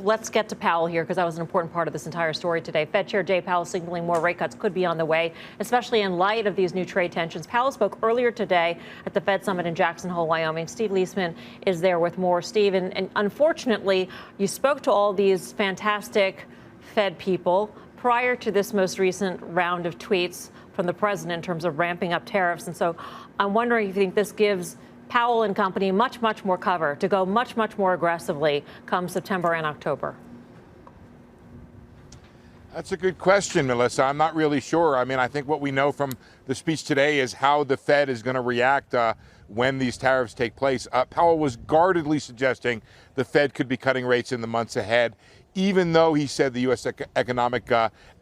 let's get to Powell here, because that was an important part of this entire story today. Fed Chair Jay Powell signaling more rate cuts could be on the way, especially in light of these new trade tensions. Powell spoke earlier today at the Fed Summit in Jackson Hole, Wyoming. Steve Liesman is there with more. Steve, and unfortunately, you spoke to all these fantastic Fed people prior to this most recent round of tweets from the president in terms of ramping up tariffs. And so I'm wondering if you think this gives Powell and company much more cover to go much more aggressively come September and October. That's a good question, Melissa. I'm not really sure. I mean, I think what we know from the speech today is how the Fed is going to react when these tariffs take place. Powell was guardedly suggesting the Fed could be cutting rates in the months ahead, even though he said the U.S. economic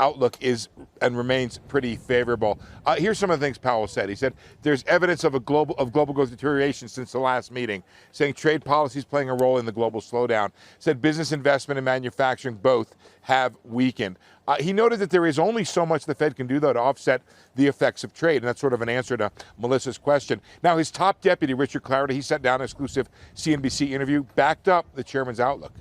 outlook is and remains pretty favorable. Here's some of the things Powell said. He said there's evidence of global growth deterioration since the last meeting, saying trade policy is playing a role in the global slowdown. Said business investment and manufacturing both have weakened. He noted that there is only so much the Fed can do, though, to offset the effects of trade. And that's sort of an answer to Melissa's question. Now, his top deputy, Richard Clarida, he sat down an exclusive CNBC interview, backed up the chairman's outlook.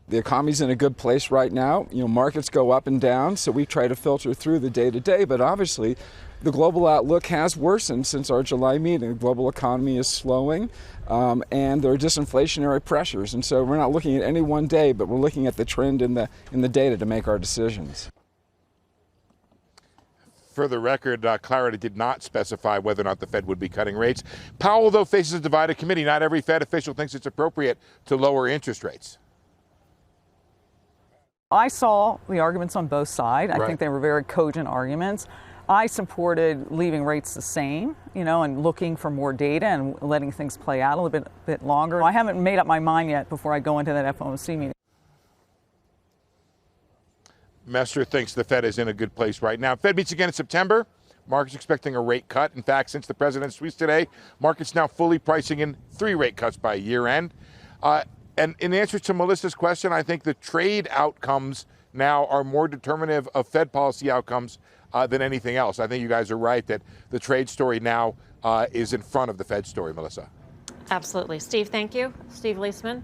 The economy's in a good place right now. You know, markets go up and down, so we try to filter through the day-to-day. But obviously, the global outlook has worsened since our July meeting. The global economy is slowing, and there are disinflationary pressures. And so we're not looking at any one day, but we're looking at the trend in the data to make our decisions. For the record, Clarida did not specify whether or not the Fed would be cutting rates. Powell, though, faces a divided committee. Not every Fed official thinks it's appropriate to lower interest rates. I saw the arguments on both sides. I think they were very cogent arguments. I supported leaving rates the same, you know, and looking for more data and letting things play out a little bit longer. I haven't made up my mind yet before I go into that FOMC meeting. Messer thinks the Fed is in a good place right now. Fed meets again in September. Markets expecting a rate cut. In fact, since the president's tweets today, markets now fully pricing in 3 rate cuts by year end. And in answer to Melissa's question, I think the trade outcomes now are more determinative of Fed policy outcomes than anything else. I think you guys are right that the trade story now is in front of the Fed story, Melissa. Absolutely. Steve, thank you. Steve Liesman,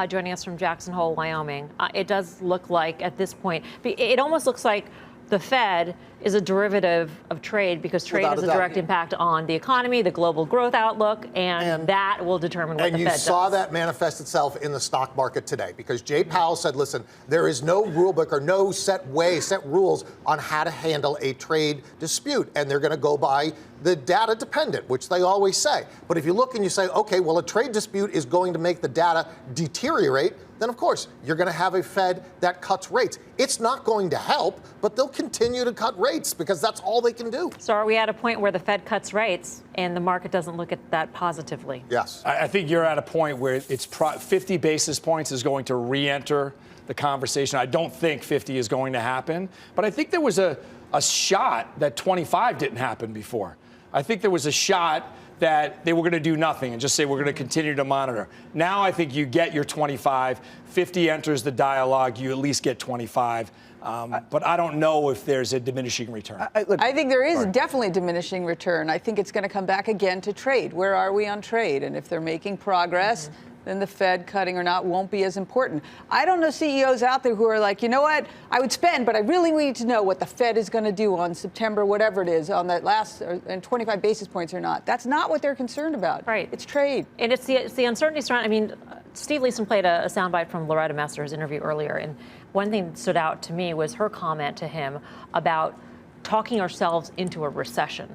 joining us from Jackson Hole, Wyoming. It does look like at this point, it almost looks like the Fed is a derivative of trade, because trade has a direct impact on the economy, the global growth outlook, and that will determine what the Fed does. And you saw that manifest itself in the stock market today, because Jay Powell said, listen, there is no rule book or no set rules on how to handle a trade dispute, and they're going to go by the data dependent, which they always say. But if you look and you say, okay, well, a trade dispute is going to make the data deteriorate, then of course you're going to have a Fed that cuts rates. It's not going to help, but they'll continue to cut rates because that's all they can do. So are we at a point where the Fed cuts rates and the market doesn't look at that positively? Yes. I think you're at a point where it's 50 basis points is going to re-enter the conversation. I don't think 50 is going to happen, but I think there was a shot that 25 didn't happen before. I think there was a shot that they were going to do nothing and just say we're going to continue to monitor. Now I think you get your 25, 50 enters the dialogue, you at least get 25. But I don't know if there's a diminishing return. I think there is definitely a diminishing return. I think it's going to come back again to trade. Where are we on trade? And if they're making progress, then the Fed cutting or not won't be as important. I don't know CEOs out there who are like, you know what, I would spend, but I really need to know what the Fed is going to do on September, whatever it is, on that last, and 25 basis points or not. That's not what they're concerned about. Right. It's trade. And it's the uncertainty surrounding, I mean, Steve Liesman played a soundbite from Loretta Messner's interview earlier, and one thing that stood out to me was her comment to him about talking ourselves into a recession.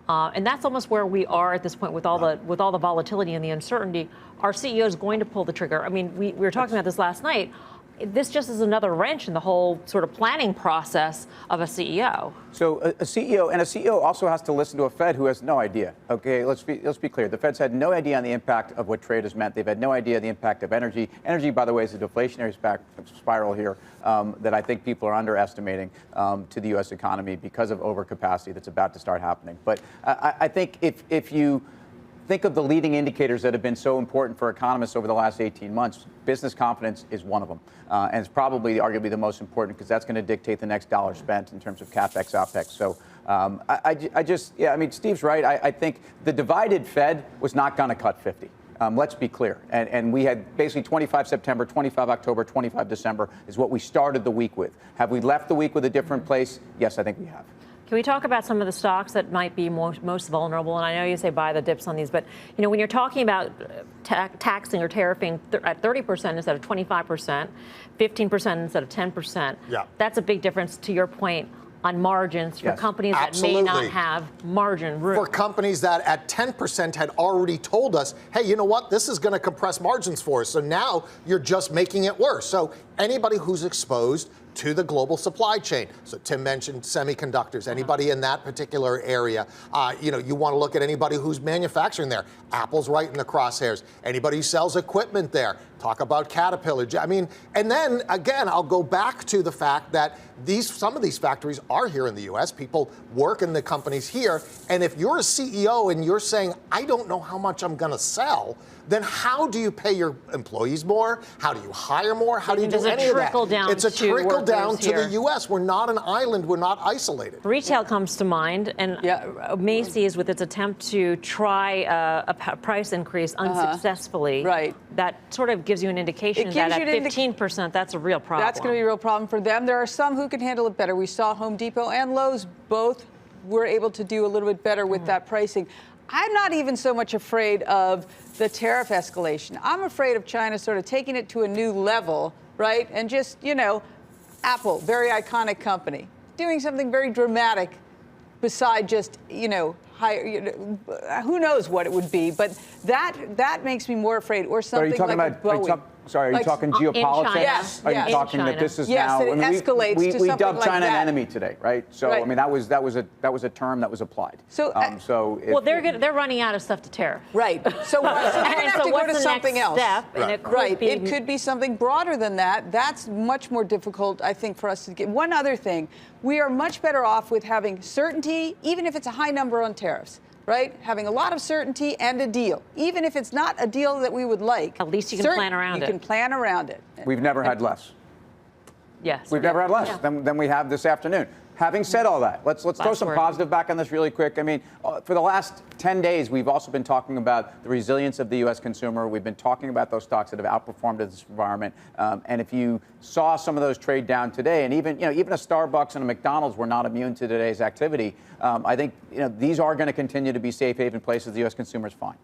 And that's almost where we are at this point with all the volatility and the uncertainty. Our CEO is going to pull the trigger. I mean, we were talking about this last night. This just is another wrench in the whole sort of planning process of a CEO. So a CEO also has to listen to a Fed who has no idea. Okay, let's be clear. The Fed's had no idea on the impact of what trade has meant. They've had no idea the impact of energy. Energy, by the way, is a deflationary spiral here that I think people are underestimating to the U.S. economy because of overcapacity that's about to start happening. But I think if you think of the leading indicators that have been so important for economists over the last 18 months. Business confidence is one of them. And it's probably arguably the most important because that's going to dictate the next dollar spent in terms of CapEx, OpEx. So I mean, Steve's right. I think the divided Fed was not going to cut 50. Let's be clear. And we had basically 25 September, 25 October, 25 December is what we started the week with. Have we left the week with a different place? Yes, I think we have. Can we talk about some of the stocks that might be most vulnerable? And I know you say buy the dips on these, but when you're talking about taxing or tariffing at 30% instead of 25%, 15% instead of 10%, that's a big difference, to your point, on margins for companies that may not have margin room. For companies that at 10% had already told us, hey, you know what, this is going to compress margins for us. So now you're just making it worse. So anybody who's exposed to the global supply chain. So Tim mentioned semiconductors, anybody in that particular area. You want to look at anybody who's manufacturing there. Apple's right in the crosshairs. Anybody who sells equipment there. Talk about Caterpillar. I mean, and then again, I'll go back to the fact that some of these factories are here in the U.S. People work in the companies here. And if you're a CEO and you're saying, I don't know how much I'm going to sell, then how do you pay your employees more? How do you hire more? How do you do any of that? It's a trickle down to the U.S. We're not an island. We're not isolated. Retail comes to mind, and Macy's, with its attempt to try a price increase unsuccessfully, that sort of gives you an indication that at 15%, that's a real problem. That's going to be a real problem for them. There are some who can handle it better. We saw Home Depot and Lowe's both were able to do a little bit better with that pricing. I'm not even so much afraid of the tariff escalation. I'm afraid of China sort of taking it to a new level, right? And just, Apple, very iconic company, doing something very dramatic beside just, higher, who knows what it would be. But that makes me more afraid. Or something like Boeing. Are you talking geopolitics? Yes. Are you talking that this is now? Yes, it escalates to something we dubbed China like an enemy today, right? So I mean, that was a term that was applied. So they're running out of stuff to tariff. Right. So they're going to have to go to something else. It could be something broader than that. That's much more difficult, I think, for us to get. One other thing, we are much better off with having certainty, even if it's a high number on tariffs. Right? Having a lot of certainty and a deal. Even if it's not a deal that we would like. At least you can plan around it. You can plan around it. We've never had less. Yes. We've never had less than we have this afternoon. Having said all that, let's throw some positive back on this really quick. I mean, for the last 10 days, we've also been talking about the resilience of the U.S. consumer. We've been talking about those stocks that have outperformed in this environment. And if you saw some of those trade down today, and even a Starbucks and a McDonald's were not immune to today's activity, I think these are going to continue to be safe haven places. The U.S. consumer is fine.